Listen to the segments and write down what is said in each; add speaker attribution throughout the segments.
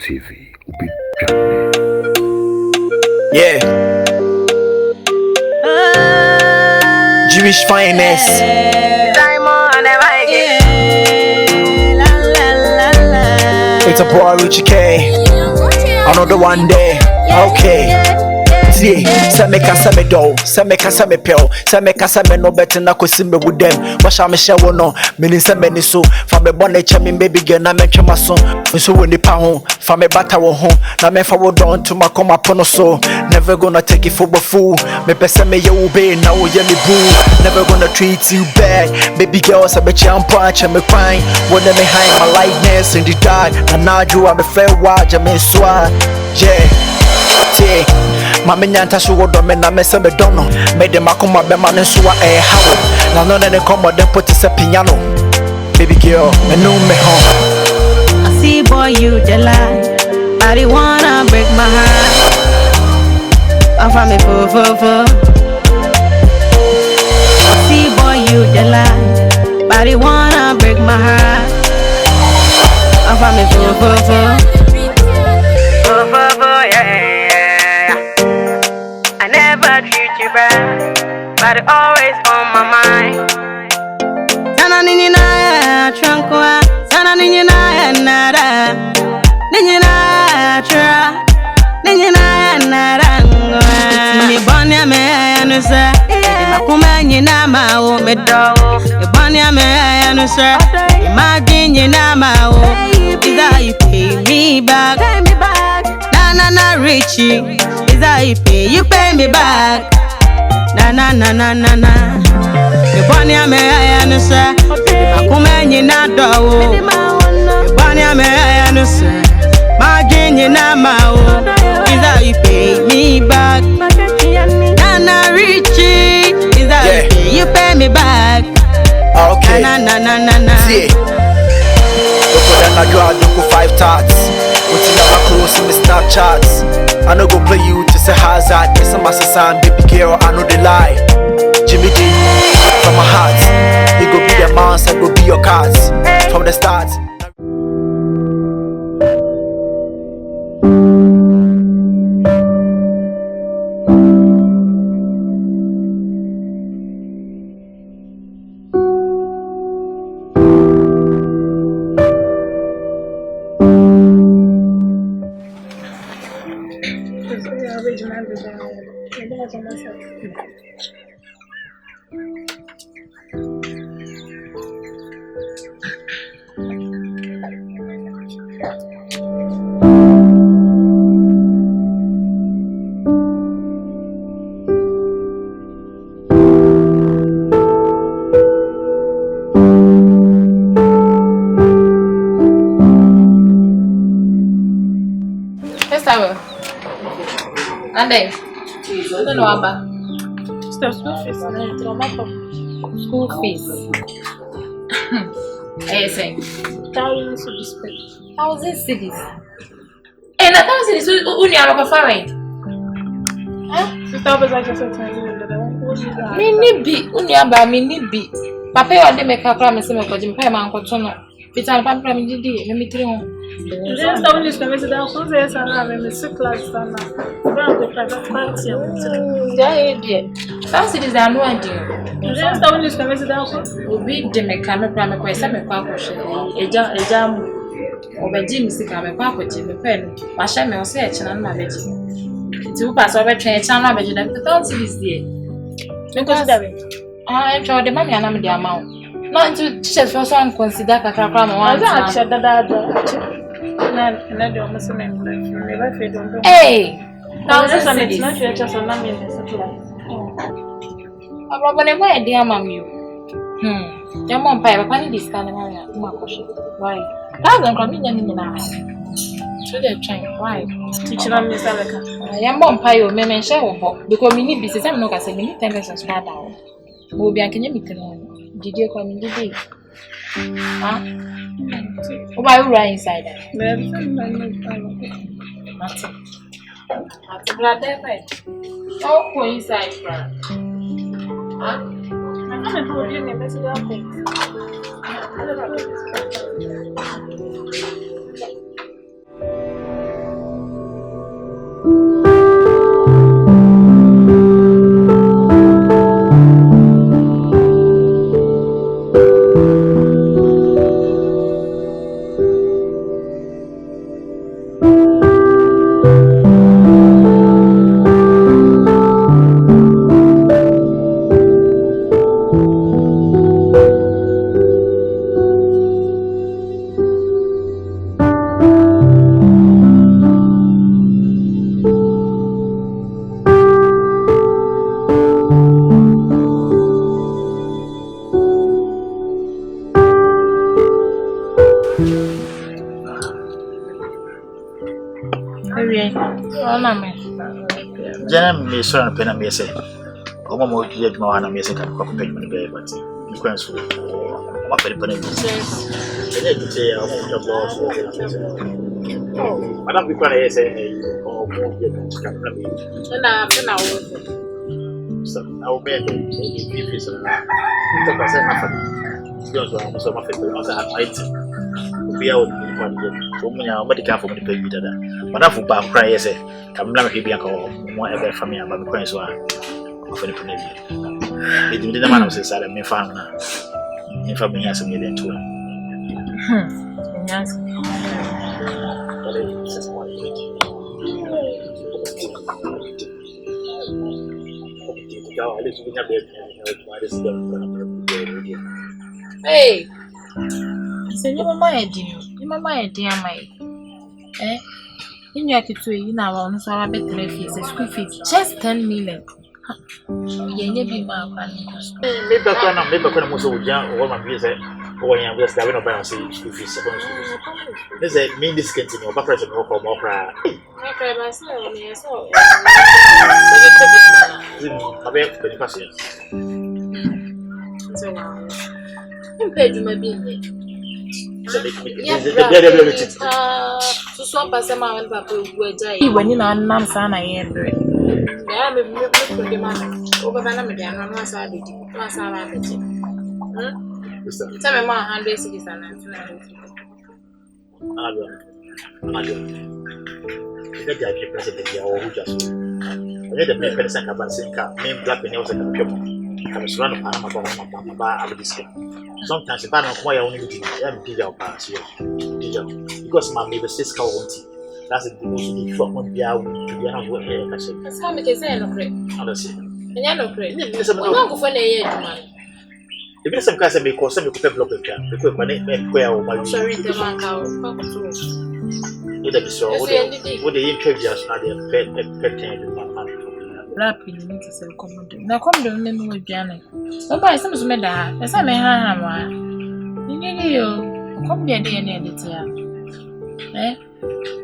Speaker 1: TV.
Speaker 2: Yeah. Jewish finest. It's a boy Richie K. Another one day. Okay. See, say me kasa me do, say me kasa me peo, say me kasa me no better na kosi me with them. Wash me share no, me ni say me ni so. Fa me born eche me baby girl na me twema so. So when the pa ho, fa me bata wo ho, na me fa wo don to my come upon so. Never gonna take it for a fool. Me pese me ye obey na wo ye me boo. Never gonna treat you bad, baby girl say me champa che me crying. When me hide my likeness in the dark, na na you am a fair watch me swa. Yeah. Yeah. Mama nyanta so wodo me na me se me dono me de makoma be ma ne so wa hawo na no ne come dem put se piano baby girl me no me home.
Speaker 3: I see boy you the lie but you wanna break my heart off me fo I see boy you the lie but you wanna break my heart off me fo yeah. I never treat you bad, but it always on my mind. Sana nini na trankwa, sana nini na nada, nini na tra, nini na narangwa. Ni bonya me anusa, ni makuma nyina ma o medo. Ni bonya me anusa, imagine nyina ma o. Either you pay me back, na Richie. Is that you pay me back? Na. You bunny me I answer. I come and you not do. You bunny me I answer. My genie na mao. Is that you pay me back? Na Richie. Is that you pay me back?
Speaker 2: Okay.
Speaker 3: Na.
Speaker 2: See. Look for 5 tarts. What's in our clothes in the Snapchats? I no go play you to say hazard. Yes, I'm a son, baby girl, I know the lie. Jimmy D, from my heart. You go be the mouse, I go be your cards. From the start.
Speaker 4: Ande, no aba. School fees. Say. 1,000 cities. Eh, na 1,000 cities. Uni aba kwa fawe. Minibi, uni aba minibi. Papa yo ande meka kra me se me kwaji mpa ma nkoto no. Pita na papa me didi, me mitri ho.
Speaker 5: Just don't listen to me. Don't say something. I'm sick class sana. Brown the private party.
Speaker 4: Yeah, dear. Some cities are no idea.
Speaker 5: Just don't listen to me. Don't.
Speaker 4: Obi de me kame pra me kwese me kwa kwhwe. Eja mu. Obeji mi sika me kwa kwhwe me pen. Wa hye me o se e chena na beji. Ti u pass obetwen e chena na beji dem. Don't cities there.
Speaker 5: Because that way.
Speaker 4: Ah, e tro de mami anam de amount. No, into teachers for some consider kakra ma wan.
Speaker 5: I said that. Na de almost me never feel don't.
Speaker 4: Hey.
Speaker 5: Now this one it's not your just on me in the supply.
Speaker 4: Ababa ne mo e dia mam you. Ya mo mpa e papa ni discount na ya ma kwhwe. Why? That's on me nyani na. So they train. Why?
Speaker 5: Teaching on me salaka.
Speaker 4: Ya mo mpa yo me mention wo bo because me ni bi se no ka se me ni 10% start down. Mo bi ankenye mitino. Did you come in the day? Huh? Why are you right inside that? Nothing. That's a blood right. Oh, go inside, bruh. Huh?
Speaker 5: I'm going to put you in the message of things. I don't know.
Speaker 1: Jen may sort of pen and may say, oh, more yet more than a music and coffee payment in the bay, but you can't so what very penny. I need to say, your boss. Oh, I don't be quite say, oh, more yet to come from me.
Speaker 4: And I
Speaker 1: So I'll be maybe 3 pieces of that. Talk about nothing. You know, I'm so much also have my be out in one so many medical for me to pay you that. But I've been crying, say, I'm not happy or whatever from me about the coins one of any penny. It didn't matter, says I may find if I'm here some million to him.
Speaker 4: Yes. Hey, so you mama idea. You mama idea, my. Eh? In your kitchen, you know, on so I bet the school fees just 10 million. You be my
Speaker 1: maybe I most of my music or when I'm just having a balance school fees. There's a mean discontinue or president or opera.
Speaker 4: I cry myself, yes, oh.
Speaker 1: I bet the patience.
Speaker 4: So, you paid my bill. To swap as a man, Papa, when you know, Nam Sana, I am very. I am a good man over Vanamadan, and once I did, once I had it. Tell me more 160 and 200. The president, or just the main person of a main black and also I was running about this. Sometimes if I don't quite only did your pass here, because my neighbor says, that's the most important be out to be out here. That's how we say no great. Honestly, and you're no great. It's a long for a year, man. If there's some kind of because some people block the camp, because my name where my sorry, the man out. Would be so? Would the introduce not the pet rapping to sell commodity. Now come to remember with Janet. Somebody seems made that. As I may have one. You need come there near the tear. Eh?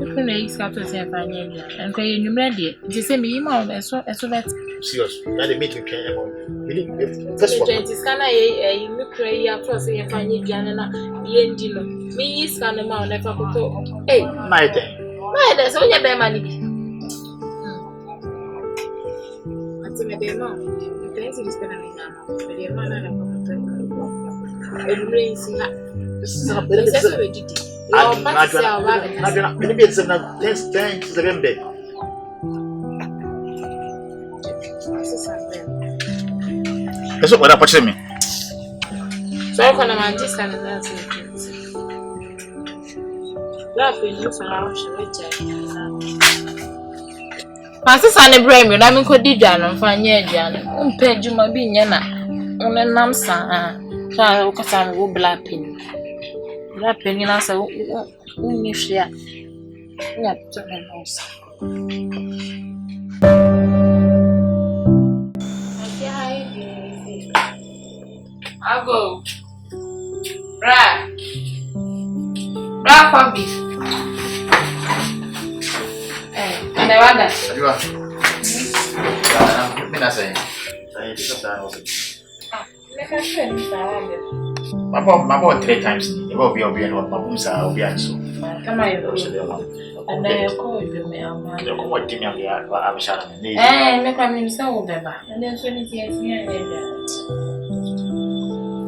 Speaker 4: You can raise captain and pay you ready. The same email as well as that. Serious. That meeting came on. First one. It's kind of you look crazy across the Fanny Janana, Yendino. Me is kind of man, never could talk. Eh, my day. My day, so you're money. The amount, the things is spending now, but the amount of that's what I'm me. So I can understand that. Pastor Sunny Bremy, I'm in Codijan and Fanya, pay Juma Binyana, on a namsa, child, because I'm go blapping. Blapping in us, only share. Yeah, to my house. I'll go. Bra for beef. And I wonder. You are. I'm not saying. I just my boy 3 times. It will be obvious what my booms are obvious. Come on, and then you call me. You come with me. I'm shouting. Eh, make a mean so, Beba. And then 20 years here.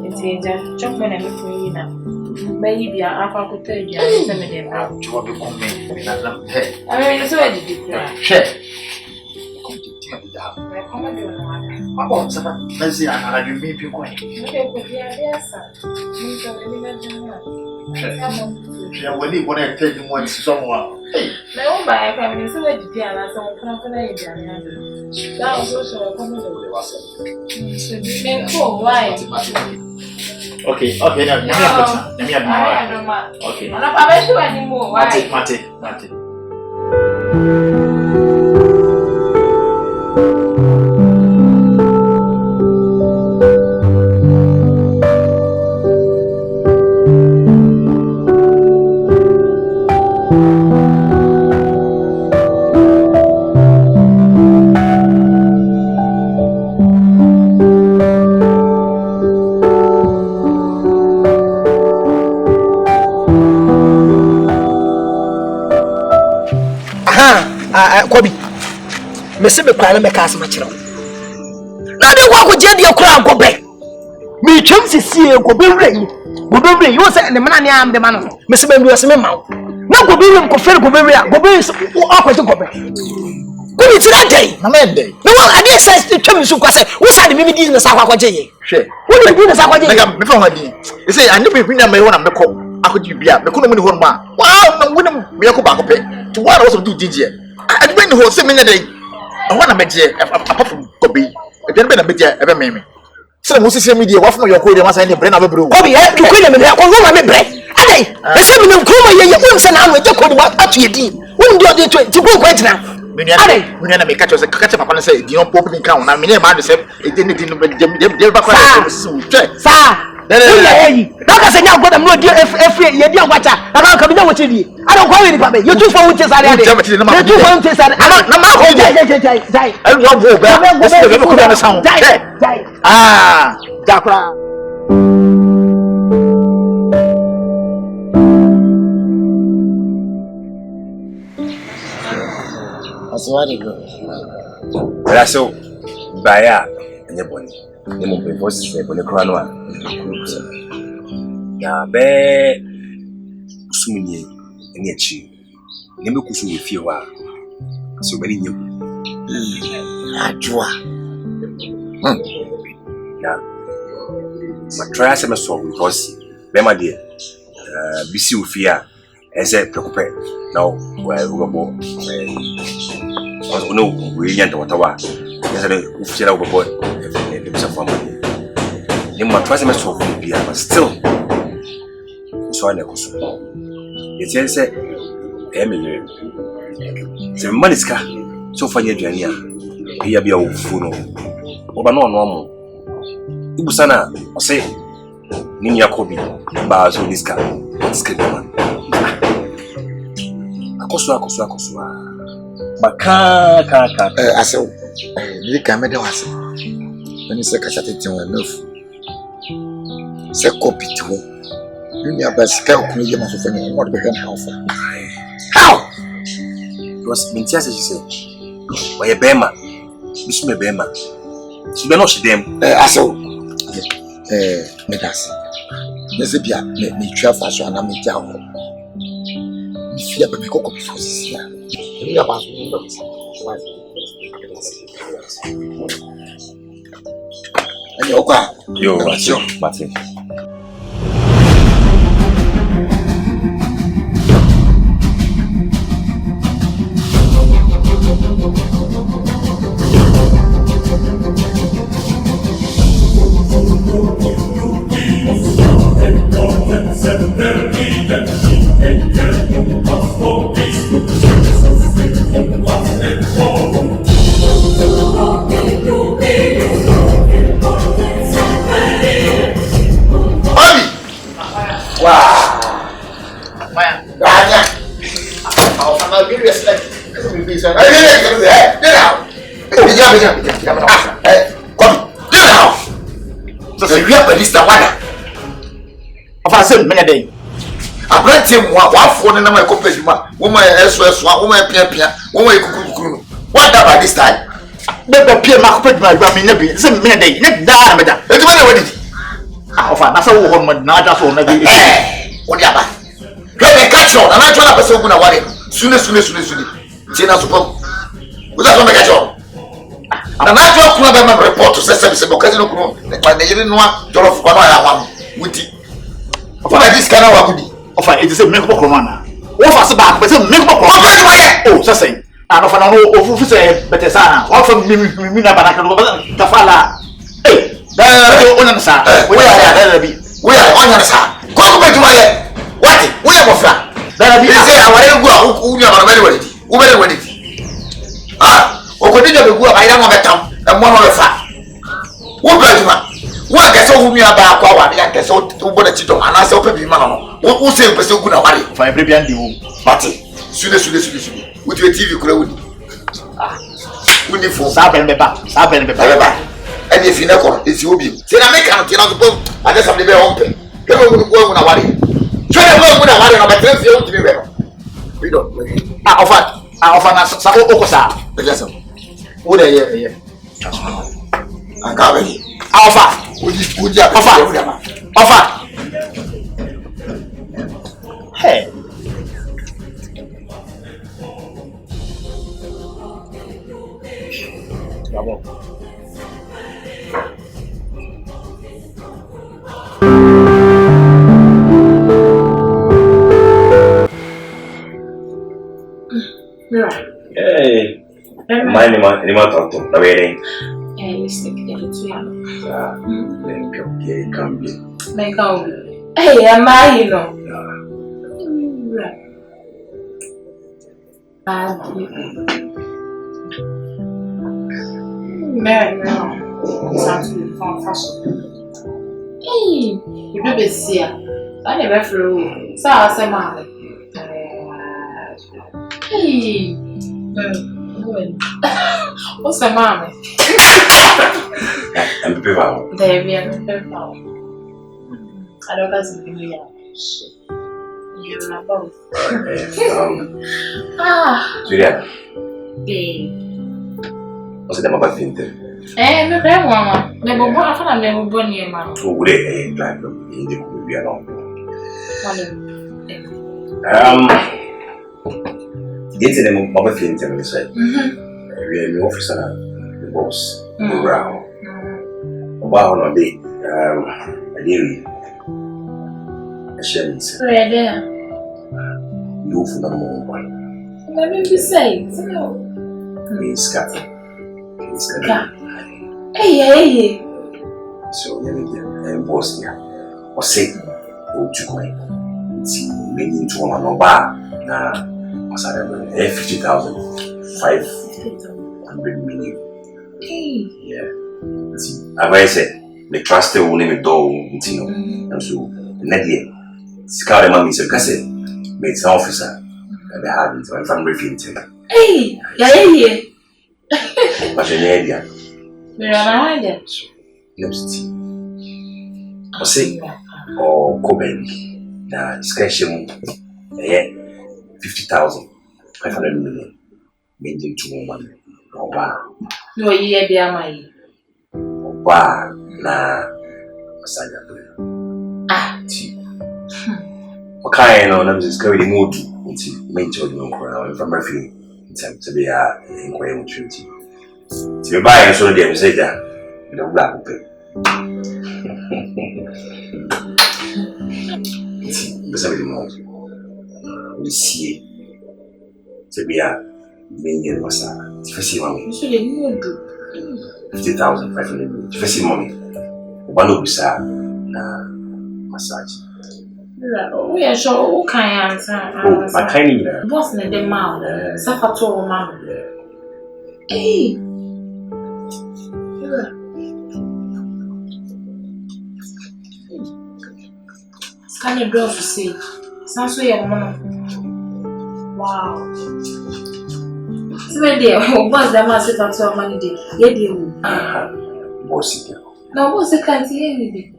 Speaker 4: It's a chop when I look for you now. Maybe I could tell you, I'm sending them out. You will be coming. I mean, so I did it. Share. My boss, let's see, I do meet you going. Yes, sir. When you want to tell you what someone. No, by a family, so I did the some company. That was also a commodity. Okay, now let me have okay. I'm not sure anymore. Mate.
Speaker 2: se me kwa na me ka asema kire na de kwa ko je de kura gobe me twem sesie gobe wura yi wo se ne mana ne am de ma no me se me se me ma na gobe wura ko fere gobe wura gobe o ko gobe kuni tira dai
Speaker 1: na me dai
Speaker 2: no one ade say twem su kwa se wo sa de me business akwa je ye
Speaker 1: hwe
Speaker 2: wo de business akwa je ye
Speaker 1: me fa hadi e say ande be hwina me ho na me ko akodi bia me ko no mu ni ho ma wa na wona me ko ba ko pe to wa na wo so do DJ ade be ni ho se me ne dai ho na me je apart from gobe e be na me je e be me se mo sisi media wa fun yo ko de ma say ne bre na be bre
Speaker 2: obi e ku kwele me ko no ma me bre adai e se me ne nkroma ye won se na anu je ko de wa atu ye din won de ode ti ko ko entina
Speaker 1: me na me catch papa no say di on pop ni kan na me ne ma do say e de ne di no de ba kwa so
Speaker 2: sa ya yi da ka se nya goda mo di efie ye di agwacha na ka bi nya wo chedi ada kwa we ni pa be you too for won tesa there you too for won tesa na ma ko jai
Speaker 1: I don't know ba this is the ko na sound
Speaker 2: jai
Speaker 1: jakra aswari go
Speaker 6: so baya enye boni ni mo pe voice se boni kwa no a ya be usumnye eni achi ni me kusu we fie wa so bari nye
Speaker 1: ajwa
Speaker 6: ya ma try se me so because be ma de bisi u fie a ese preocupe now we go no we yanda watawa yesere ufira obobo e bisa fama ni ma try se me so bia but still so ana ko so yetse emele se maniska so fanya duania ya bia ufuno oba no no mo ibusana ose nini yakobi ba so niska man akoso baka
Speaker 1: aso ni ka me de wase ni se kasa tete won nofu se kopiti ho ni abaska okunu ye maso fanya no de kan how
Speaker 6: because mintia se she said why bema bisume bema she be no she dem
Speaker 1: aso medas nese bia me twa fa so na me ja ho mi fia be me ko bi fo sisia ni aba so ani okwa
Speaker 6: yo Martin
Speaker 1: mene dey abrante mo wafo ne na my compeduma wo ma eso wo ma pia wo ma ikukukuru what that by this time be pia ma compeduma gba me na bi se mene dey ne da na meda e tuma na wadi ofa na so wo ho mo na da so na bi wo dia ba ke be catch on na twa na pese ogu na wale sune ti na so po wo da so me catch on na twa kuna be ma report se bokazi no kuno ne kwa ne yiri no a jollof kwa no ya wa wuti ofa this kind of wakudi ofa it is a make bokromana ofa se ba se make bokromana oh so say and ofa no ofu se betesana ofa mi na banaka no kafala eh da ona sa we ya bi we ya ona sa ko ko betuma ye what we ya bofra da bi se aware gu a unya ba bele wadi u bele wadi ah okodi da be gu a ba ira mo betam e mo no be fa wo betuma wa kese hu mi aba akwa wa ya kese wo bona chito ana se ope bi ma no wo se pese ogu na wari fa every bi andi wo mate sule wo ti TV kura woni woni fo sa ben beba eni fi ne ko esi obi se na make an ti na so po ade sam de be hompe ke mo wo na wari chwe de wo na wari na betre fi o ti be no we don't ofa na sa o ko sa What are you? I'm coming. Alpha. Offer. Hey. Bravo.
Speaker 6: Hey. My name talk to the wedding.
Speaker 4: Hey, Mr.
Speaker 6: Okay, come be.
Speaker 4: Hey, am I, you know? Mary, sounds really fun fashion. Hey, you do be see. I never flew. So I say, Mammy. Hey, what's the Mammy?
Speaker 6: I'm prepared.
Speaker 4: There we are. I don't know if you're both.
Speaker 6: Julia.
Speaker 4: Hey.
Speaker 6: What's the number finte?
Speaker 4: Me bem, mama. Me bom, a fala me bom nie, mama.
Speaker 6: Tu ure plan in the we are not. It's the number finte me say. We are the officer, the boss, the brown. Wow, no day.
Speaker 4: Ready?
Speaker 6: You for number one.
Speaker 4: Let me be say.
Speaker 6: Means cat.
Speaker 4: Hey.
Speaker 6: So, you boss here. Or say, go to my. See, many into one no bar. Nah, was I 50,000, 500 million. Yeah. See, as I said, the trust will name it door, and so, Nadia, Scout Mammy said, Casset, made some officer, and the habit of I'm refusing.
Speaker 4: Hey,
Speaker 6: But an idea.
Speaker 4: We're an idea.
Speaker 6: Next, or say, or Coben, the discretion, 50,000, 500 million, made into 1 million. Oh, wow.
Speaker 4: No, ye be a my.
Speaker 6: Wow, nah, Masaya. Okay, no, I'm just going to move into major crowd from referee in time to be inquiring treaty. To be buying so they say that you don't black pay. It's a more. We see to be a million was a first money. 50,000, 500 million. First money. One of us massage.
Speaker 4: We are sure who can answer.
Speaker 6: I can't either.
Speaker 4: Boss, let them out. Suffer to a man. Hey. Scan the door to see. Sounds so young, man. Wow. So, dear, boss, the man sit up to a money day. Yeah, dear.
Speaker 6: Bossy.
Speaker 4: No, boss, I can't see anything.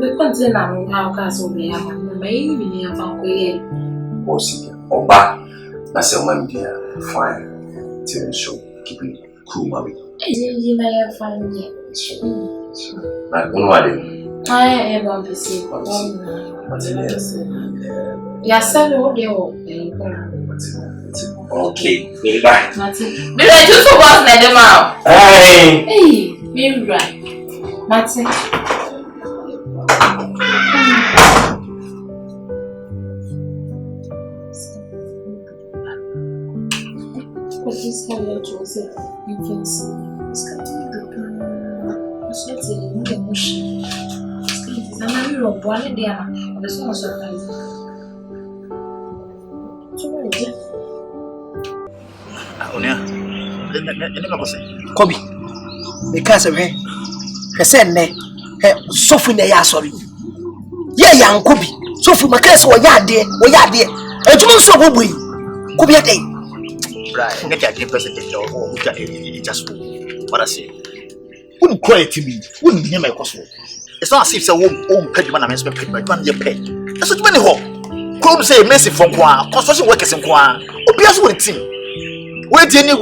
Speaker 4: The content of our castle be a maybe a funky.
Speaker 6: Bossy. Oba, that's a man, dear. Fine. Till show. Keep it cool, mommy.
Speaker 4: You may have fun yet.
Speaker 6: Like, one
Speaker 4: I am on the sea. Yes, sir, no, they will.
Speaker 6: Okay, bye.
Speaker 4: Be ready to was let them out. Hey, be right. Martin. What is happening to us? You can see it's coming. What's happening? The motion. I'm not your one day. I'm so surprised.
Speaker 2: Kobi, because of her, said, Sophie, they are sorry. Yeah, young Kobi, Sophie, my class, or yard dear, and you so will we. Kobi a day.
Speaker 1: Right, get a person or just what I say. Wouldn't cry to me, wouldn't be near my cost. It's not as if some own pet man, I'm expecting my 1 year pay. That's what many hope. Come say, Messi from Qua, construction workers in Qua, or be as one team. Wait, any.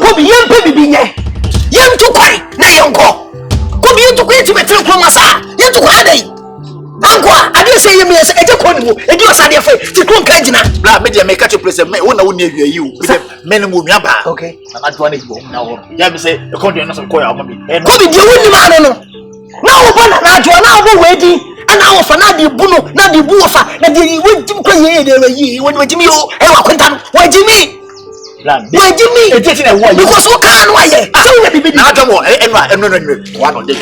Speaker 2: Kobi yem baby binye. Yem to kwai na yonko. Kobi yem to kwai ti betre kromasa. Yem to kwai dai. Agwa, I didn't say you mean a jaconimu, and you are said to come Kajina. Blah, media make catch a place of me, one near you, with a minimum yaba. Okay, I'm not running now. Yabby say, the country and some coil, and Kobi, you wouldn't know. Now, one and now waiting, and now for Nadi Buno, Nadi Bufa, and you went to Koye, when Jimmy, why Jimmy? Why Jimmy? Because what can I say? I don't know, and one of the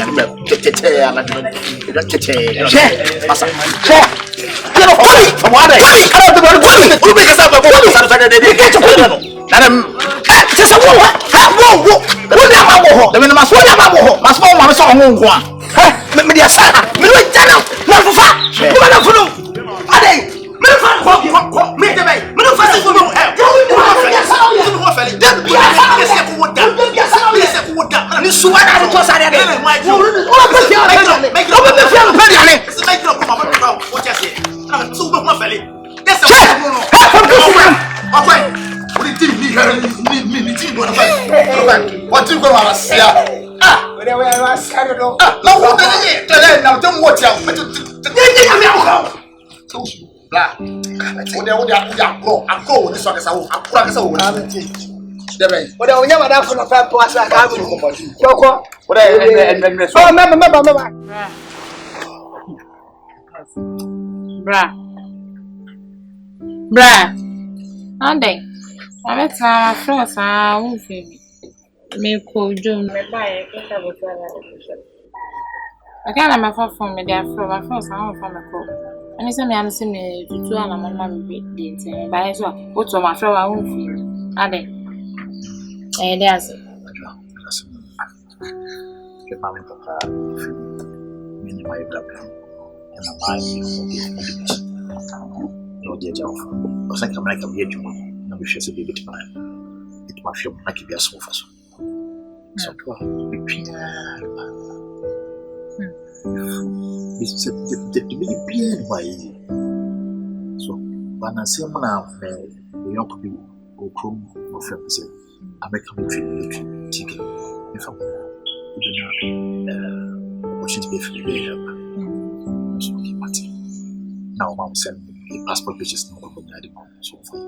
Speaker 2: what you going to say? I don't know. Now don't watch out. I'm going. This one is
Speaker 4: me cold June, me buy a cable. I can't have my phone me there from my first home from a call. And it's a man see me to 2 and my mum did by as well. What's on my flower won't feel? Are they? Eh, there's it.
Speaker 1: The mammy papa, many my brother, and a mind. No, dear Joe, or something like a weird woman, no wishes to be with mine. It must feel like a sofa. So, this is the beard by so when I say now, the young people go chrome or friends, American military ticket. If I'm opportunity to be free, so now I'm sending the passport pages no so far.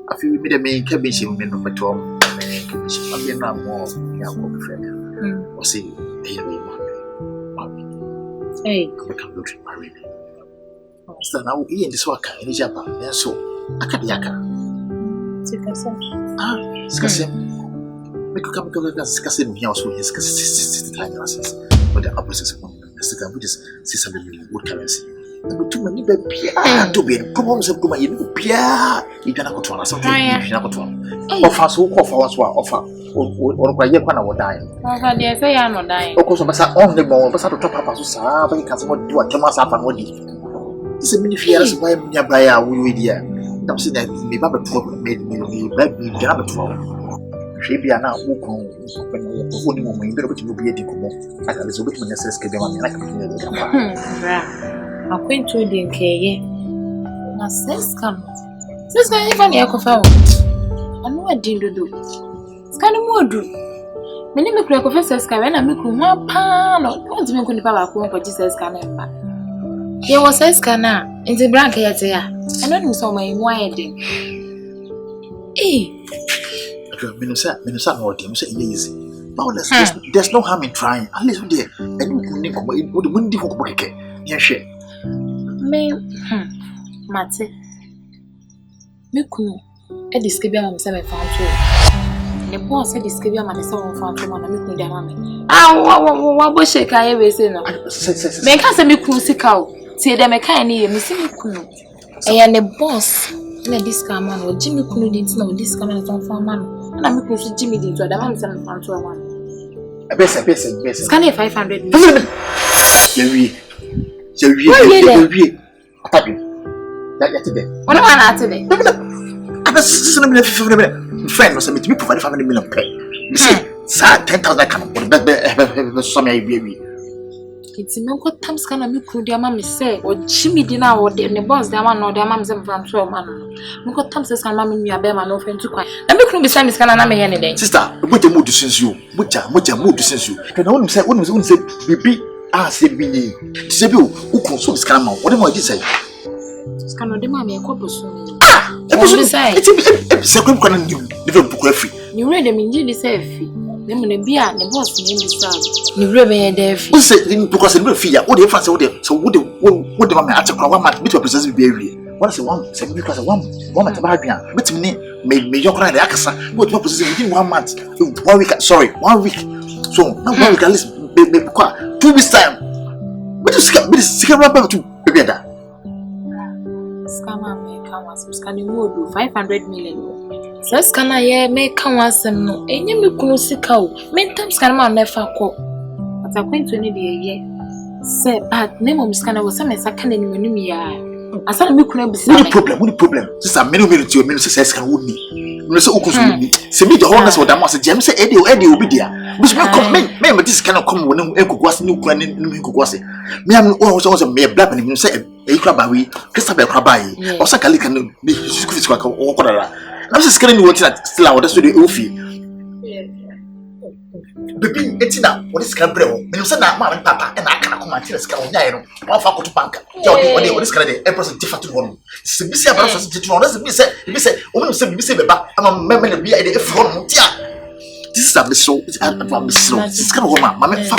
Speaker 1: I feel me the main cabbage in number 12. I'm being now more young friend. Or say, hey, come look at marry me. So now we in this work in Japan, and so I can't yaka. Discuss him. We could come to discuss him here also. His 60 times but the opposite of one, which is 600 million wood currency. Too many to be in problems of my Pia. You cannot go to something. You cannot go to offer so offer us offer or by Yapana would die.
Speaker 4: Oh, dear, say I'm not dying.
Speaker 1: Of course, I only more, but I top up as a but you can't do what Thomas up and what it's a many fears why nearby are we dear. I'm saying that me Baba problem made me bad me grab it for. She be now only woman, but you will be a diploma. I can resolve it when necessary. Like
Speaker 4: I'm going to the K. Now, says come. Says I even echo found. I know what do you do. Scan more do. Many make like officers come and I make one pan or want to make the power for Jesus can. There was a scanner in the branch here. I don't know my wedding. Eh,
Speaker 1: Minister, or Tim say easy. There's no harm in trying. At least we did. And you would win the book. Yes,
Speaker 4: me, Mate. Me kunu. E discribia mama se me found too. The boss said discribia mama se me found too. Mama me kunu dia mama. Wa bo sheka ye we say no. Me ka se me kunu sika o. Tie dem me kan ni ye me se me kunu. E ya ne boss. Na discount man o Jimmy kunu din tina o discount man ton fa man. Na me kunu so Jimmy din to da mama se me found too one.
Speaker 1: Best.
Speaker 4: Scan 500.
Speaker 1: Yeah.
Speaker 4: What am I today?
Speaker 1: Friend was me provide 500 million pay. You see, 10,000 can some baby.
Speaker 4: It's me ko tam scan me kunu dia ma me say o chimi di na o de ne boss dia ma no dia ma me say from 12 man me ko tam scan ma me nua be ma no fe ntu kwan na me kunu be say me scan na me ye ne den
Speaker 1: sister moja mood sense you moja mood sense you can only say bibi say bi ni say bi o kun so scan ma what am I say
Speaker 4: scan no de ma me ko boso
Speaker 1: e say it's a kwan ni live book afi
Speaker 4: ni re de me nji di say afi me mo ne bia ne boss ni ndi sa ni re be ye de afi
Speaker 1: o say because ni fi ya o de fa say o de ma me atakwa wa ma bit process bi awie what say one say because one moment ba adua bit me me yokra de akasa but what process within 1 month 1 week sorry 1 week so now 1 week at least be 2 weeks time but you sika rapa to be that
Speaker 4: scammer me kan was scanning mode 500 million so scammer ye me kan wasem no enye me kunu sika o me tam scammer ma na fa ko ata kwento ni de ye say but name of scammer was some saka na ni manum ya asa me kunu abisa
Speaker 1: me problem sister me no say scan wo ni me say okuso ni se me de honest with am say jam say ede obi dia but me come me this kind of come won enkokwase ni kura ni enkokwase me am o so me black ni say e kura ba we kesa be kura ba yi o sa kalika no be sukufis kwa o kodara na say scan ni won still awon so de ofi baby etina what is can brew me say na ma papa e na aka ko ma tira sika o nya no wa fa ko to bank ya o de sika de e person different to one se bi say abara so se tito no se bi say o me say bi say be ba ama me na bi e de e fro no tia this is a miso it's a miso this kind of woman ma me fa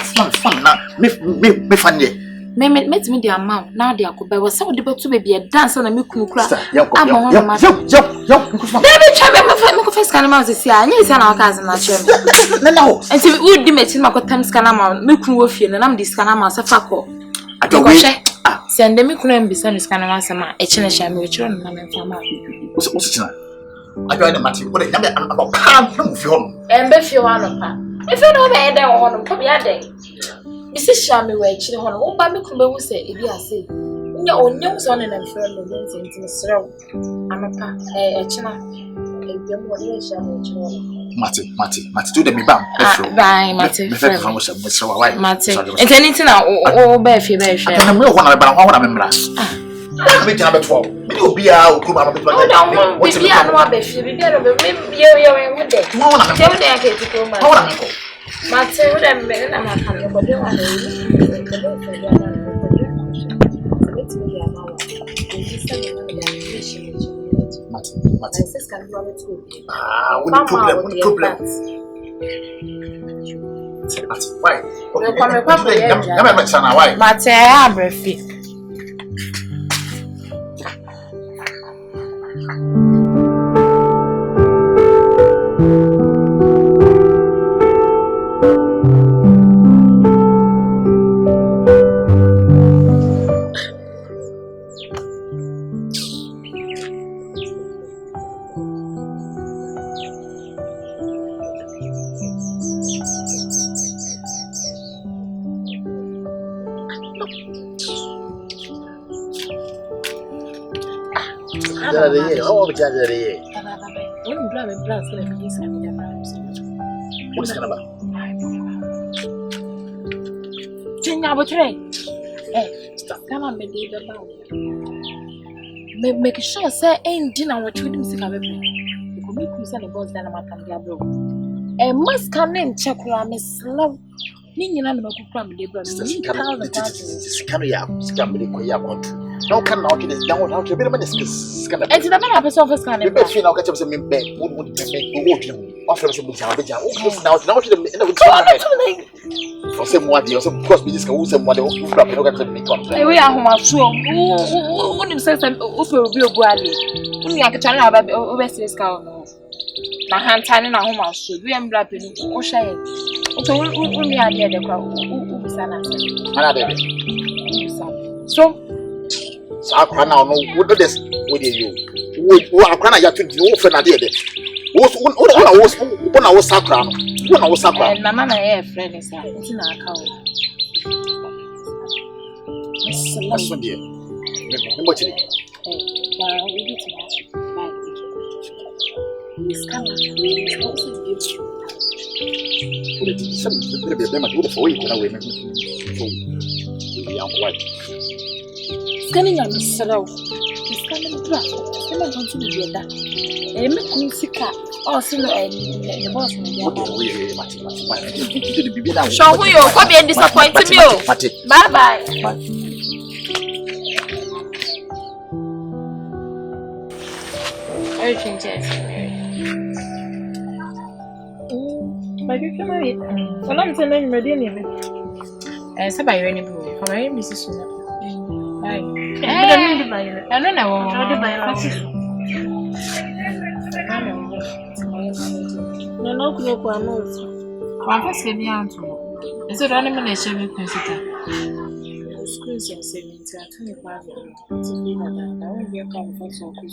Speaker 1: na me fa ne
Speaker 4: me the amount now they akoba was so de beto be dance na me kunu kura
Speaker 1: yo
Speaker 4: baby try me first can ma say anya say na waka na chere
Speaker 1: no
Speaker 4: enti we di mechi ma ko time scan ma me kunu wo fie na me di scan ma say fa ko send me kunu mbisa no scan ma say ma e chine sha me chiro na me fa ma
Speaker 1: o se china ajo na mati o de nyame about kan na mu fi ho
Speaker 4: embe fi ho no pa e fe no be e den ho no ko bi ade Mrs. Shami were actually on all by me could be say, if you are saying, no, no, son and friend of the same throw. I'm a china, a young one,
Speaker 1: Mati, do the me bam.
Speaker 4: Bye, Mati, Mati, and anything all bear fear.
Speaker 1: I'm not one about what I'm embarrassed. I'm making number 12. Maybe you'll be out.
Speaker 4: What's the other one? If you be there, you're one day. No, I'm going to go my Mate, what I'm better, I'm not coming, but don't make sure say ain't dinner what you music have been. You make me send a boss down my can bro. A must come in check Miss Love. Nini na makukura mdebra.
Speaker 1: Sikano ya sikambe ko ya kontu. No can now get this down how to be man is scan.
Speaker 4: And the man person first can.
Speaker 1: Be feel now catch up me be would me offer some beja beja. Oh now to for some what you so because we just can some what you flap no can me come.
Speaker 4: We are home so. Who nim say ofe obi obuade. Unu ya kacha na obe sika no. Na hantane na home so. We am blap ni o share. So unu ya dey kwa u sana.
Speaker 1: Ana dey.
Speaker 4: So
Speaker 1: akwa na no wo do this wo dey you wo akwa na ya to di wo fe na dey wo na wo sakra no
Speaker 4: na mama na friend is nti na aka wo
Speaker 1: so dey me mo chiri
Speaker 4: we get to bye this can also give you
Speaker 1: some be ma do for you na we young wife.
Speaker 5: Scanning on the sorrow. Scanning drop. Scanning on to be that. A Mexica. Oh, so the boss.
Speaker 4: Show who you come and disappoint me. Bye bye. Everything just.
Speaker 5: But you can marry. Well, I'm telling you, Medina.
Speaker 4: And somebody really blue. For my Mrs. Bye. I don't know.
Speaker 5: No, no, no.
Speaker 4: Confess me out. Is it only when I shall be considered? Schools are saying to 25 to be that I won't be a comfort so good.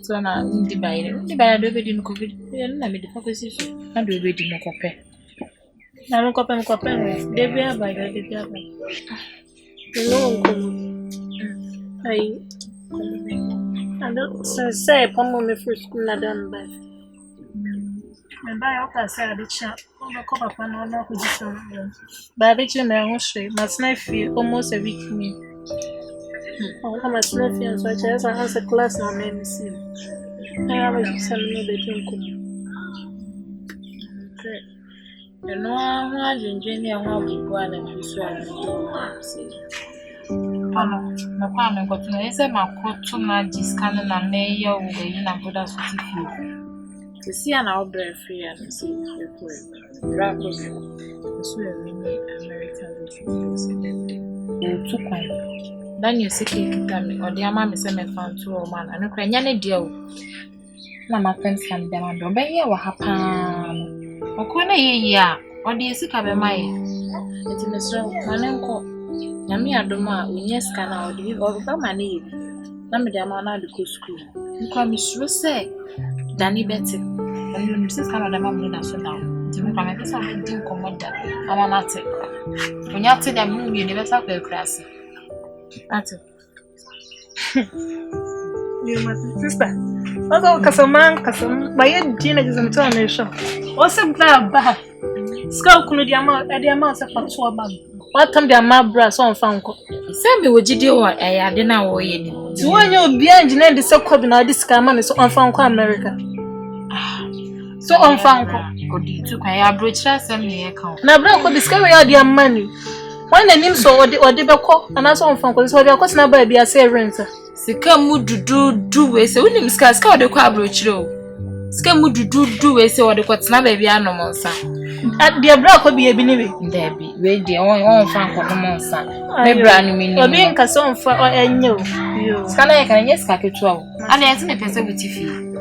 Speaker 4: So now, the buyer, didn't cook it, and I made the proposition. I do read in a copy.
Speaker 5: Now, look up and copy. They be a buyer, they be a buyer. I don't say, upon me for school, I done by. And by all I said, the chap, over upon all of this. By the gym, I won't say, must not feel almost a week me. I must not feel such as I answer class now, maybe see. I have a son, the drink.
Speaker 4: You know, I'm Jenny, I want to go and be so. My partner got to say, my coat to my discount and mayor will be in a good as to see an outbreak free and see the Rapid, American took my. Then you see, or the mamma is a found to a man, and a cranny deal. Mamma thanks can be on the bay or happen. Or corner ya, or the sick of a mile. It's in the straw, my uncle. Namia Doma, when yes, can I do over my need. Namadamana de school. You come, Miss say, Danny Betty, and you Mrs. Canada Mamma National. To me, my person will do command that. I'm not it. When you have to the moon, you never saw the class. That's it.
Speaker 5: You must sister. Although Casaman, by a teenagers and nation. Also, blah, Skull could the amount of Fatwa. What time their mad brass on Fanco?
Speaker 4: Send me what you do. I didn't know you.
Speaker 5: To one you be engineer the so-called in this common is on Fanco America. So on Fanco.
Speaker 4: Good, you took my bridge last account.
Speaker 5: Now, Blanco discover their money. When the name so or the Bako and also on Fanco is what your cost number be a say renter.
Speaker 4: Sikamu do we say when you scar the car bridge low. Sikamu do we say or the cost number be animals.
Speaker 5: At the Blanco be a binny.
Speaker 4: There be, wait, the own Fanco no more, son. My brand mean, or being Casson for a new. Scanner can yes, cack it 12. And there's a person with you.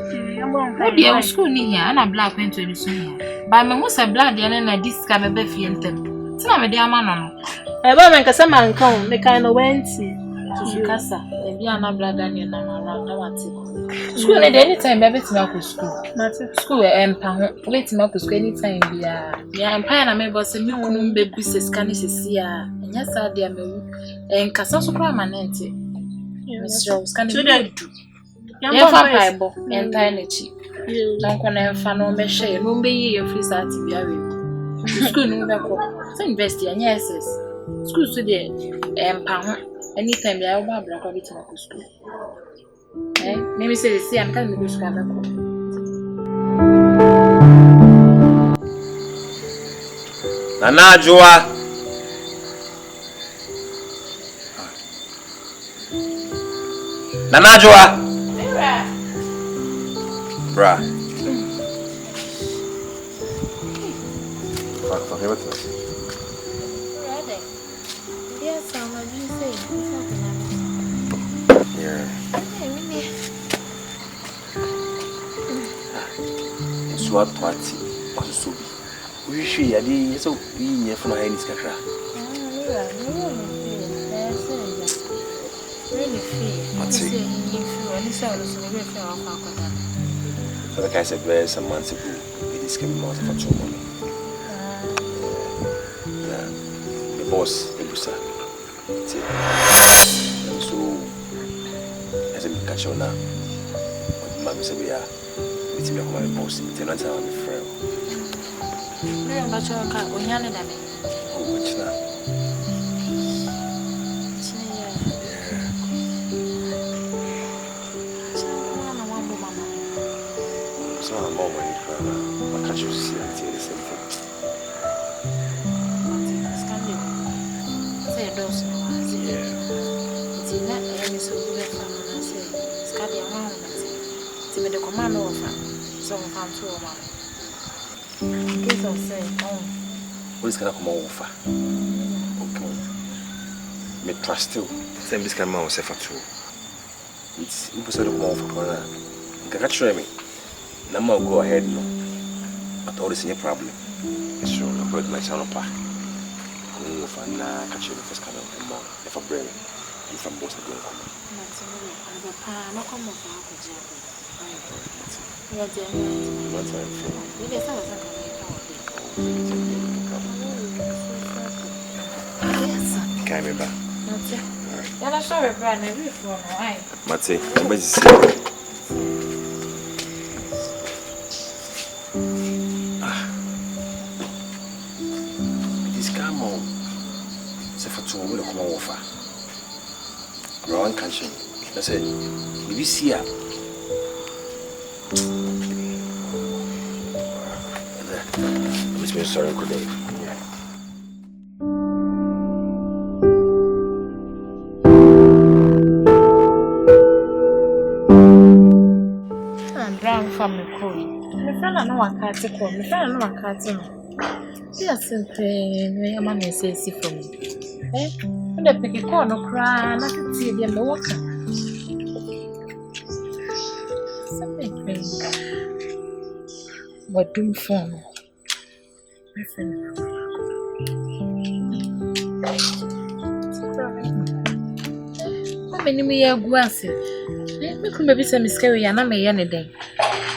Speaker 4: Oh, dear, school near and a black went to the soon. By my most a blood and a discover Beffy and them. Tell me, dear man.
Speaker 5: I will make a summer come, the kind of went to
Speaker 4: Casa, and be an blood and your number around school at any time, baby, to Marco school. School and wait to Marco school anytime. Yeah, and Pine, I may was a new baby, says Canis is here. And yes, I dear me, and Casasso Cramanente. Miss Rose, can you do? Yeah, Bible and tiny cheap. Don't connect fan on the shade, no be your free sat to be away. School no record. So invest in yes. School today and pound anytime they are about black or bit of school. Eh, maybe say the I'm coming to school.
Speaker 6: Nana Joa. Nana Joa. Bra. Fuck, what's this?
Speaker 4: Yes, I'm a
Speaker 6: Yeah. Swap party. Also, so we should have the so being here for my hands. Like I said, there's some months ago, it is coming out for 2 money. The boss, the booster. So, as a catch on now, Mamma said, we are meeting my boss in the night. I'm afraid.
Speaker 4: I'm not sure.
Speaker 6: Oh, what's that?
Speaker 4: to me the command offer. So I'm found to a man. In case of say,
Speaker 6: what is going to come over? Okay. Me trust you. Same this kind of man was for two. It's impossible to come over for that. You can catch me. Now go ahead, no. But all this is a problem. It's true. I heard my son apart. I'm catch you the first kind of man. If I bring, if I'm both going to come.
Speaker 4: I'm not coming over.
Speaker 6: Can I remember?
Speaker 4: Yeah, I'm sorry, Brian. I'm before now.
Speaker 6: Mate, I'm busy. This come on. Say for two, we'll come over. Wrong country. That's it. If you see her. I'm sorry, good day.
Speaker 4: Family call. My friend I know I can't call. My friend I know I can't know. Yes, my man says see for me. When they pick a call, no cry, nothing see them no work. Something what do phone? My friend. How many me go as it? Me come be some scary and I may anything.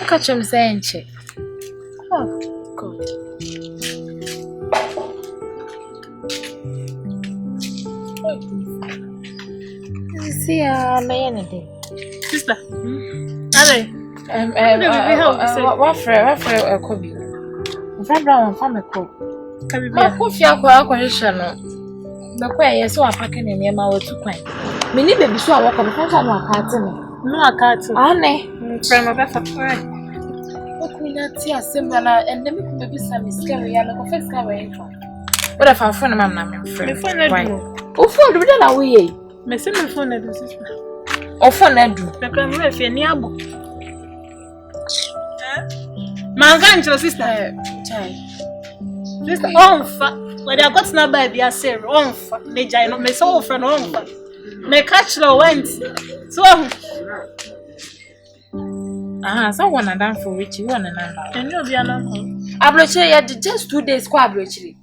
Speaker 4: Catch him saying check. Oh God. See may anything.
Speaker 5: Sister. Allez.
Speaker 4: What for Kobe? Friend Brown from a cook. My coffee acquisition. The quay is so packing in your mouth to quaint. Many baby so I walk on the front of my carton.
Speaker 5: No, I can't.
Speaker 4: Anne,
Speaker 5: Friend of Beth.
Speaker 4: Tia Simba and then we could be some scary and a first away. What if our friend of my friend? Oh, for the little away.
Speaker 5: Miss him phone at the sister.
Speaker 4: Oh, for Nadu.
Speaker 5: The camera if you're near book. My grandchild sister. Sister, on fat. When I got snap by the assay, on fat. They giant, my soul friend on fat. My catch low went. So.
Speaker 4: Someone and done for which you want another.
Speaker 5: And you'll be an uncle.
Speaker 4: Abroche just 2 days squad brochery.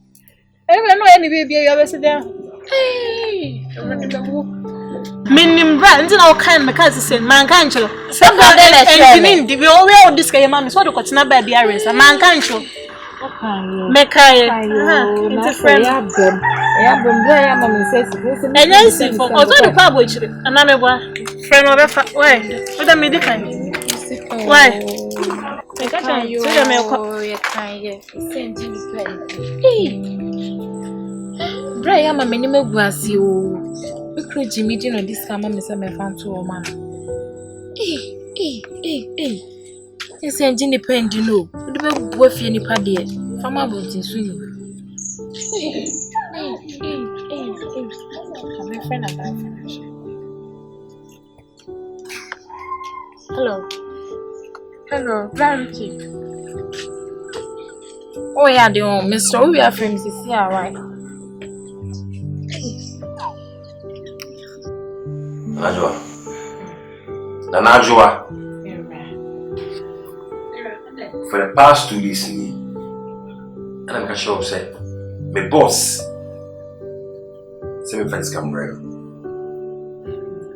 Speaker 5: I don't know any baby you ever sit there.
Speaker 4: Hey,
Speaker 5: Minim brands and all kind of cats say, man can't you?
Speaker 4: Somebody
Speaker 5: and you all this guy, man, is what you got not by the areas. A man can't you? Make I friend. And I see for all the public, another one. Friend of a way. What a medical. Why? I can't you.
Speaker 4: Bray, I'm a minimal glass you. We could Jimmy on this camera, Miss Found to a man. Yes, and Jenny Pen, you know, the boy for any paddy from my boat in swimming. My friend and I finish. Hello, Blanche. Oh, yeah, the old Mr. We are friends, is here, right?
Speaker 6: Najwa. For the past 2 weeks, and I'm going to show up, my boss, send me friends come real.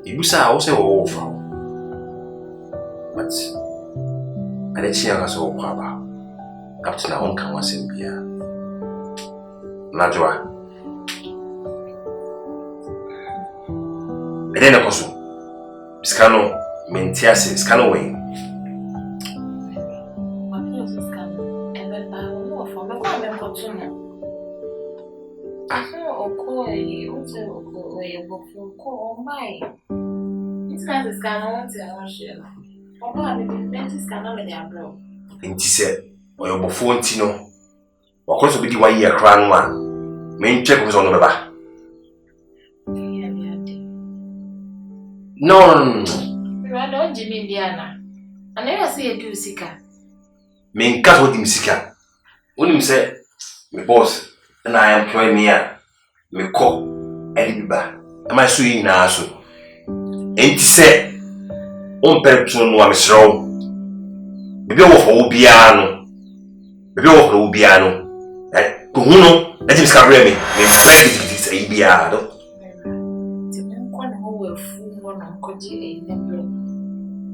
Speaker 6: You say I also over, but I didn't see us all about. Captain, I won't come once in here. Najwa. I didn't know. Scano, Mentiasi, Scano way. Inti said, or your phone tino, or close to be 1 year crown one. Main check was on the back. No.
Speaker 4: You are not Jimmy Indiana. I never see a do sika.
Speaker 6: Me cat with him sika. When him say, my boss, and I employ me me call, Ediba. Am I suing now? So, ain't say, on person no I'm strong. Maybe over Ubiano. Maybe over Ubiano. Kuhuno, let him scare me. Me friend is a Ibiado.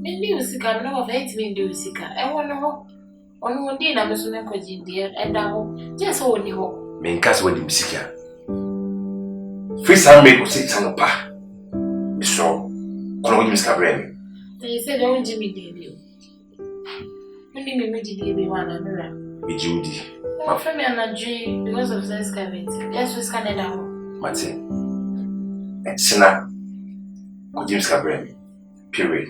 Speaker 4: Maybe you see, I know of 8 men do sika. I want to know. On one day, I'm a son of dear, and now just only hope.
Speaker 6: Me cast with him sika. First time make us sit on pa. Me strong. Kono him scare me.
Speaker 4: They said, "Don't Jimmy debut." Maybe me debut one another.
Speaker 6: Me Judy.
Speaker 4: My family and a dream because of this cavity. Yes, we scanned out.
Speaker 6: Martin. And Sina. Could James Cabrera. Period.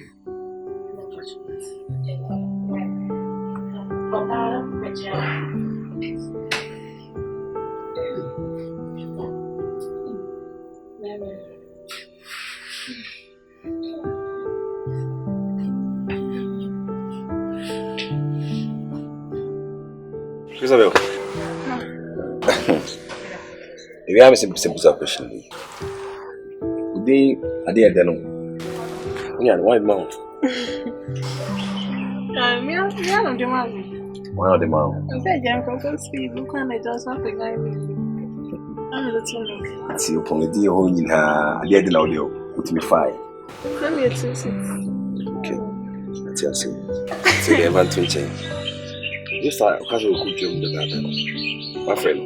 Speaker 7: Isabel. If you have a simple question, would they are they there? Yeah, why mount?
Speaker 5: Me, I don't do my.
Speaker 7: One of the mount.
Speaker 5: I said, "Young couple speed. Look on it, does something I mean." I'm a little.
Speaker 7: See, upon the dear home in her, I did audio with me fire.
Speaker 5: Let me tell you.
Speaker 7: Okay, that's your say. So they want to change. You start because you could jump the garden. My friend.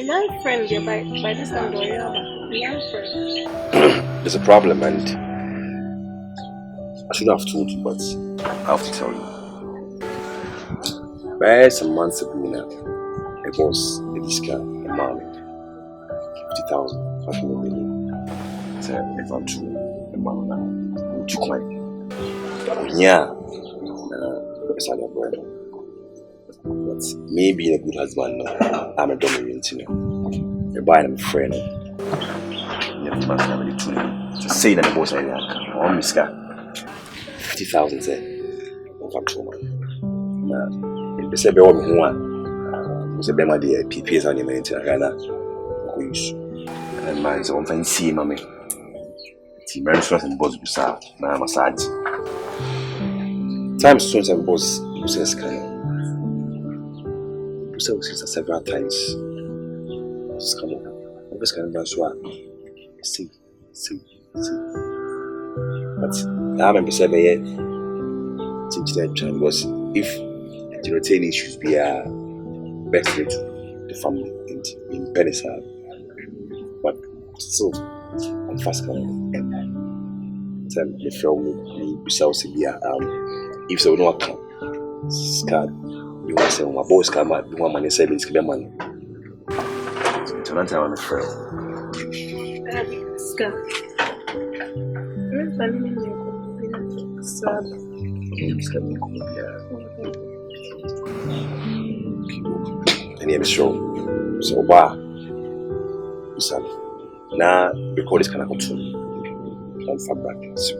Speaker 5: My friend, by this time, my friend.
Speaker 7: There's a problem, and I shouldn't have told you, but I have to tell you. But some months ago now, it was a discount amount, 50,000, 5 million. So if I'm true, the amount now, would you quite? Yeah, it's not a problem. But me being a good husband, I'm a dominant, you know. You're buying a friend. Never mind, I'm really true. Just say that the boss I want me scar 50,000 say over true man. If they say be all me one, say be my dear PPS on the maintain Ghana use. And man say one thing see mommy. Team very strong and boss bisa na massage. Time strong and boss business kind. So several times. Just come on. I'm just going to see. But I haven't been saying yet. Because if the retaining issues be best to the family in Penisa, but still, I'm fast coming. Tell me, if so, no account, scared. You want to say, my boys come out, you want money savings, give them money. So, I'm telling you, friend.
Speaker 5: Scar.
Speaker 7: And I'm sure. So, wow. Now, because this kind of control, I'm far back. So,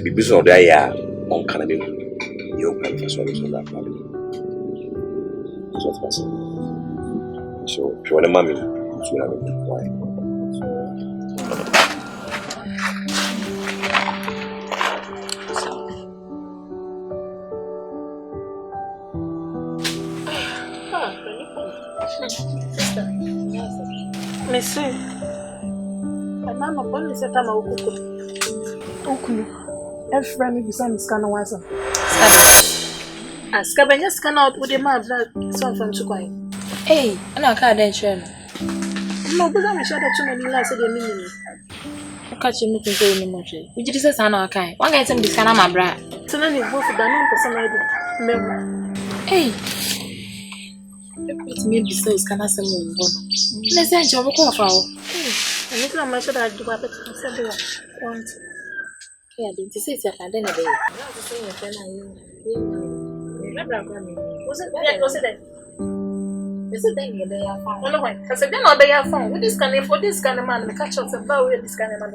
Speaker 7: the business of the year, on Canada, you're going to solve that problem. So, if you want a mommy, you should have a big wife.
Speaker 5: Monsieur, I'm a bonus at an okunu. Every friend is on scan once. As Cabanias cannot with a man that son from Chukwai.
Speaker 4: Hey, and I can't ensure.
Speaker 5: No, but I'm sure that too many lies at the minimum.
Speaker 4: I catch you looking very much. Would you just say, no, okay? One guy sent this kind of my brat.
Speaker 5: So then you both of the non-person.
Speaker 4: Hey, it's me besides can I say more? Let's say, Joe, call for.
Speaker 5: I need to make sure that I do what I want.
Speaker 4: Yeah, didn't say it's a pandemic. Was it that? Is it then you be a phone?
Speaker 5: Well, why? I said, then I'll be your phone. With this kind of man, the catch us about this kind of man.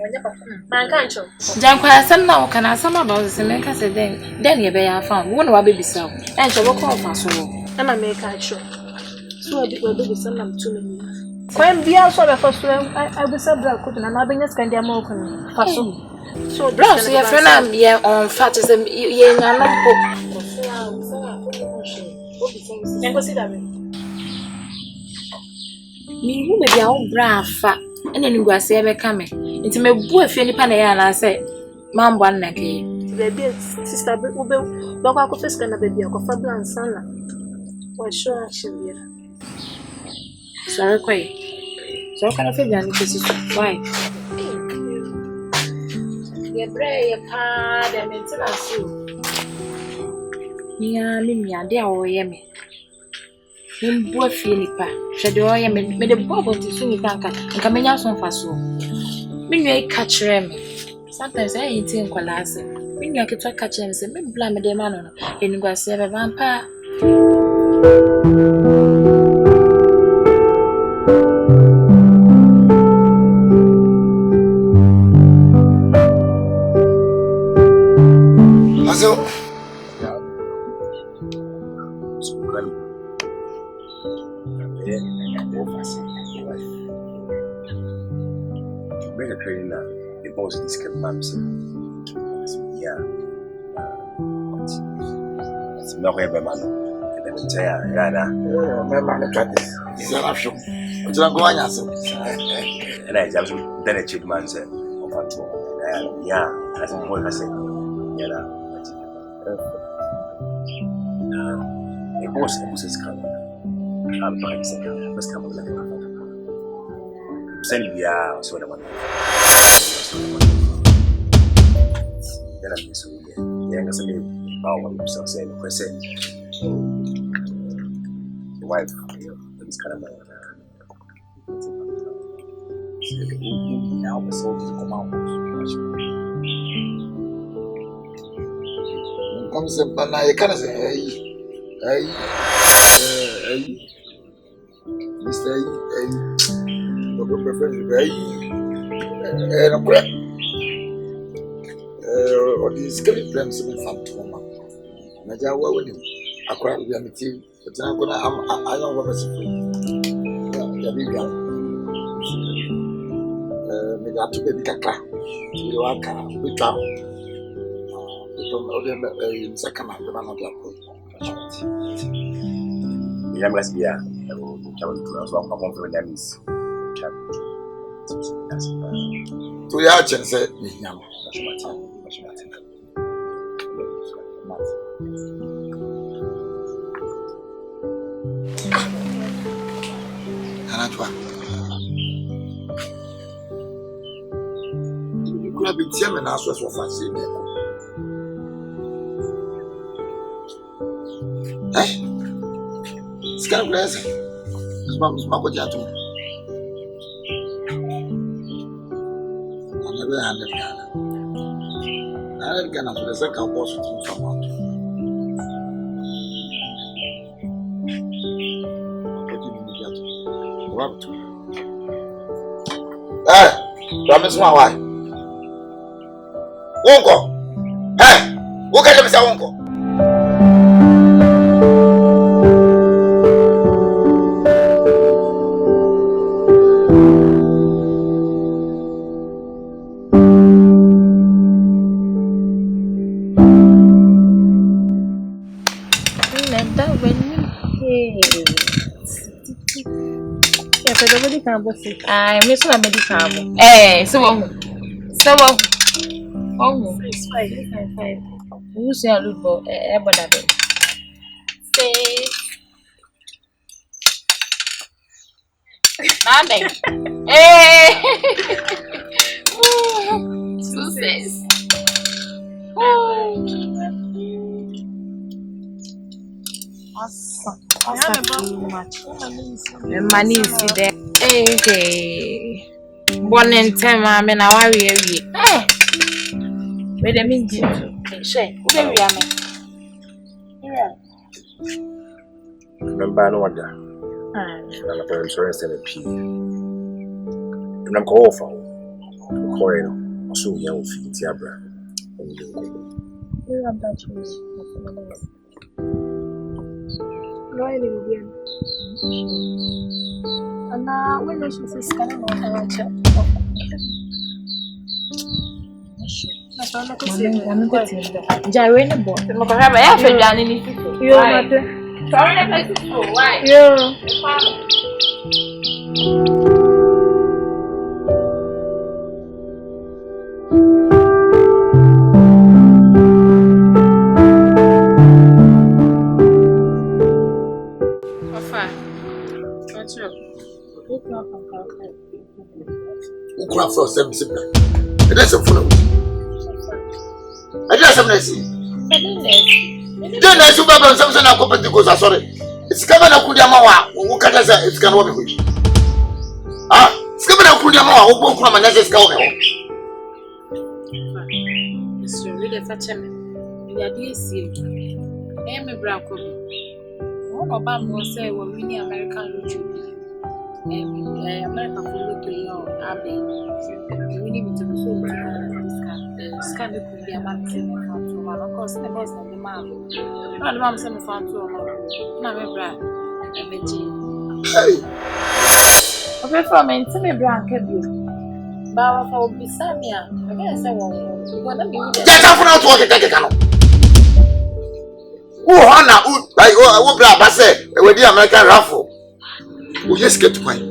Speaker 5: Man, can't you?
Speaker 4: Jankwa some now can I some about the make us then you be a phone. One will be so. And so what call for so?
Speaker 5: I'm a make a show. So I will do some to me. When be also the first one, I will say that couldn't and I've been just kind of more. So,
Speaker 4: Bros, your friend I'm here on fat is a young
Speaker 5: and go see that.
Speaker 4: me who may be our bra fat, and then you go see ever coming. Into my boy, if any pan and I say, Mam one again.
Speaker 5: Baby, sister, look, I could just gonna be a coffee and son. Why, sure, I should be.
Speaker 4: Sorry, quite. So, can I feel any pieces of why? Your brave, your pad, and maintenance you. Yeah, me, dear, or yummy. In boy, Philippa, shadow, I am made a bubble to swing it and come in out on Faso. Me, may catch him. Sometimes I ain't in Colassa. Me, I could catch him, say, me, blame the man, and you go see a vampire.
Speaker 6: This can maps. Yeah, it's not ever man. And then my man tried this. And I just then a cheap man said, yeah, as a boy, I said, yeah, it was coming. I'm fine, second, let's come like send me out, so then I'm so young as a power himself saying, present the wife of this kind of man. Now, the soldiers come out.
Speaker 8: Comes a banana, can I say, hey, Mr. Or the scary plans of Phantom. Naja, well, with him. I cried with the team, but I'm gonna, I don't want to see. Maybe I took a kaka. You are car, we travel. We don't know them second man, the man of the
Speaker 6: The young last year, I will travel to us one of the names.
Speaker 8: To the arch and said, you could have been German as well for fancy. Eh? It's kind of blessing. His mom's Marco Jato. I never had it. I can answer the second boss from someone. Hey, promise my wife. Won't go. Hey, who can you say won't go?
Speaker 4: I miss my medical. So it's fine. You say a little bit. Say, nothing. Success. Awesome. Money is there. Hey. Born in time, I mean, I worry every. Wait a minute. Share. Where we are,
Speaker 6: Remember, no wonder. I'm insurance and a P. And I'm called for Coil, so young feet, Yabra.
Speaker 5: You have that choice. Really, and now when she's scanning on her chat.
Speaker 8: Ukura for some simple. It is a full. I just have mercy. Then I should have something I could because sorry. It's coming up with Yamawa, who can say it's going to be. Ah, it's coming up with Yamawa, who won't come and let us go.
Speaker 4: It's really such a man. We are doing see. I'm a black woman. One of them will say, well, we need American YouTube. American food to your abbey. We need to be so this can be the amount of of course, the boss of the man. Not the mom sent me found to a brand. Okay, from me, tell me, Brown, can you? Bow for Bissamia. I guess I won't. You want to be with
Speaker 8: Get up out what the canoe. Who honor, who like what I say, with the American raffle. We just get to mine.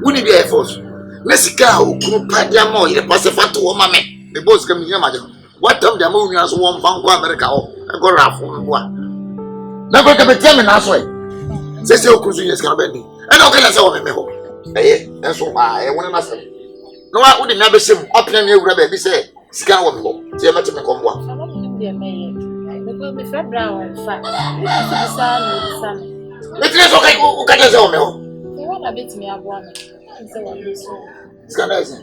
Speaker 8: We need the Air Force. Let's go, who paid their more in the Pacific to a mammy. The boss come here, madam. What time the movie has one pound America? I got raffle. Never can be telling us way. Say, so cruising is going to be. And okay, let's all me home. Eh, and so I want to say. No, I would never see up in your baby say, scan one more. See, let me come one.
Speaker 4: Because the Fred Brown, in fact,
Speaker 8: it is okay, who can you tell me?
Speaker 4: You want a bit me a woman.
Speaker 8: It's going to say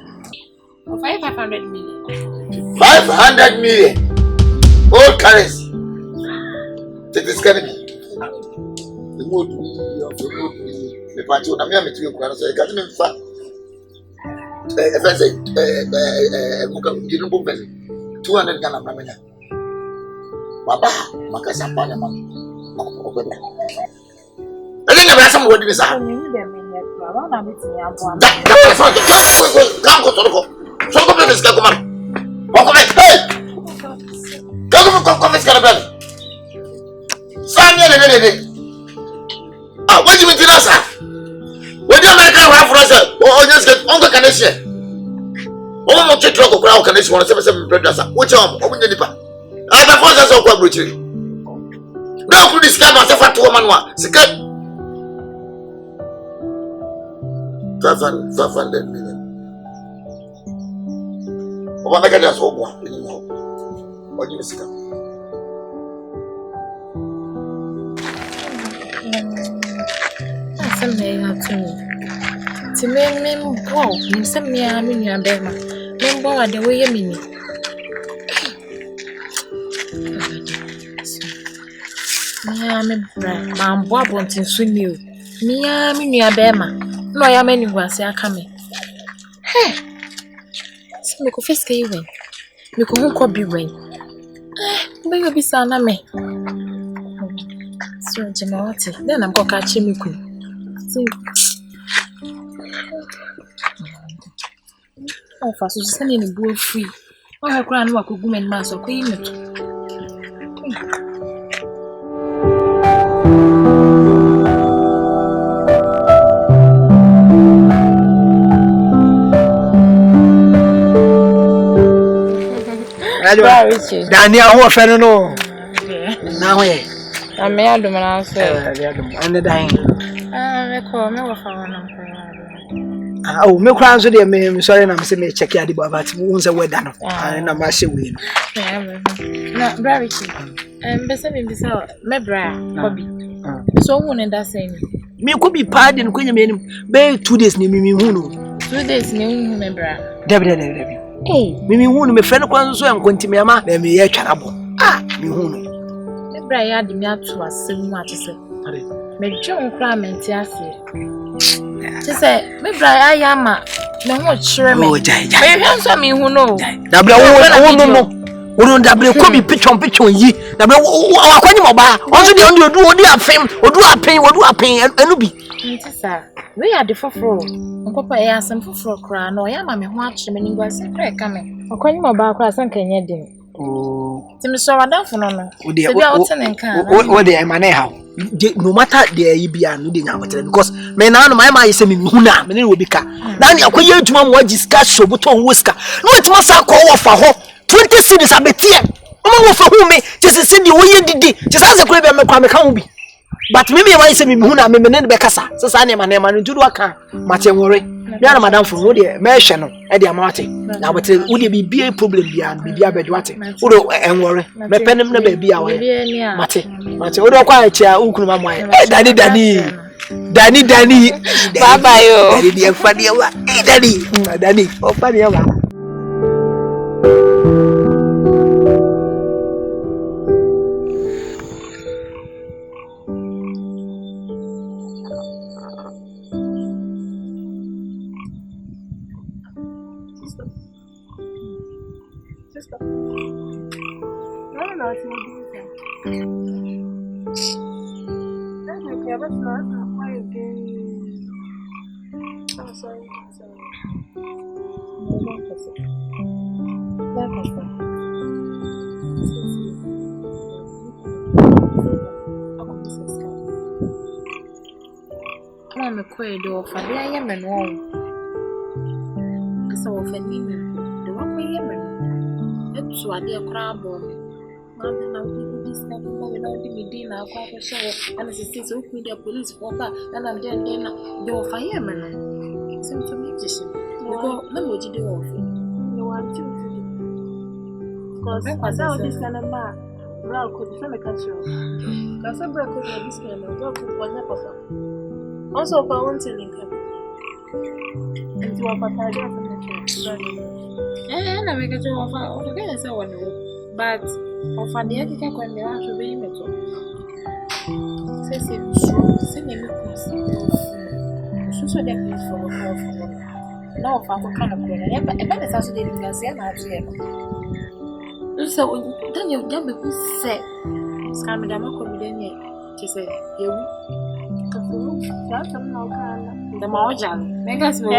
Speaker 4: 500 million.
Speaker 8: 500 million. All currency. It is going to be. The mood of the mood. The party on a mere between Ukraine, so I got him in fact. If I say, you don't book 200 Ghana Mamma. Baba, Macasapana. I think I have some word in his hand. Come go to the home. So go to this Kakuman. Hey! Come, this Carabel. Samuel, ah, what do you mean to us? What do American have for us? Oh, just get Uncle Canadian. Oh, no, to talk about Canadian 177 brothers. Which arm? Open the nipper. I have a force of Quabruchi. Now, could discover myself at 2 woman. 500 million. Oh, I just hope one anymore. What do you say?
Speaker 4: Something happened to me. Wow, you sent me a million bema. Remember what the way you mean? I'm Bob wanting to swing you. Me, I'm in your bema. No, I am anywhere. Say, I come in. Hey, so me go first get you win. Me go home could be win. May you be sana me. So, Jamawati, then I'm going to catch him. Oh, for so sending a bull free. Oh, her grand work with women mass or queen.
Speaker 2: Daniel, who are no? Now,
Speaker 4: I may have done answer.
Speaker 2: And the dying.
Speaker 4: I call me with
Speaker 2: Oh, me crown so dear, me sorry, I'm saying check the but once a we're done. And I'm actually win.
Speaker 4: Not very cheap. And beside this out, my bra, hobby. So, one and that saying,
Speaker 2: Me could be pardoned when you made him. Bay 2 days, me, who
Speaker 4: 2 days, new membra.
Speaker 2: Debbie. Hey, me, who me friend was so I'm going to me, let me hear trouble. Ah, me who.
Speaker 4: Brian, the matter was so much. Me John Cramment, yes. She said, maybe I am a no sure.
Speaker 2: Oh, Jai.
Speaker 4: I answer me who know.
Speaker 2: No. Don't double Kobe pitch on ye. Double Aquani Moba. Also, the only do a fame or do a pain and be.
Speaker 4: We are the four. Papa, I am some for crown or yam, mammy, watch him and was coming. Or calling my back class and can you do? Oh, Tim saw a down for no. Would they out and can?
Speaker 2: What they am how? No matter the EBA, no dinner, because men are my mind is a Muna, many will be car. Now you are to my discuss so button whisker. No, it must call for her. 20 cities are better. Oh, for whom me just a city we did just as a crab and come be. But maybe I say me Muna, me men Becassa, so I name my name and do a car. Much worry. Yana madam for Woody, Merchant, Eddie Amati. Now, but would it be a problem beyond Bidia Bedwati? Udo and worry. My pen never be our Mate. Mate, Udo quiet chair, Ukuma, my Danny. Bye bye, dear funny, Danny, oh, funny.
Speaker 4: I'm a queer door for the I am and all. So often, the one way it's what dear crab or Mother, now people discover without the dinner, Papa show, and as it says, open the police for her, and I'm then your fireman. Seems to me, no, what you do of it.
Speaker 5: No one to do. Because I this kind of man, Brown could be a castle. Because I broke this kind of dog with one papa. Also, for one telling him. And you are Papa from the church.
Speaker 4: And I make a job of again, so one. But of a dear can when they are to be metal. Says it, send me so that is for a no, if I kind of good, but the better Saturday because they are not here. So then you don't be said, Scammy Dama Comedian, she said, you the Maojan, make us with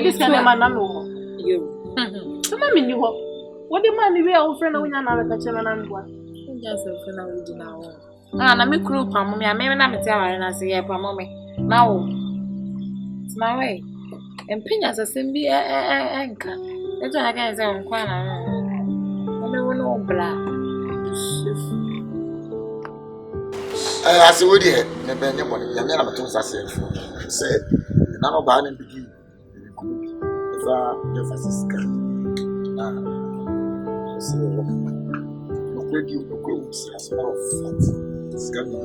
Speaker 4: this kind of man. You. So, Mammy, you what the man we are friend of another channel and one? Just a friend of the now. And I'm a crew, Pammy. I may not tell her and I say, Pammy. Now, it's my way. And pin as a simbi anchor. That's what I can say on Quana. No black.
Speaker 8: I see what you never knew money. I'm never told us. Said, none of Barney begin. If I Franciscan. So, no credit, no clothes, as well as fat. It's coming.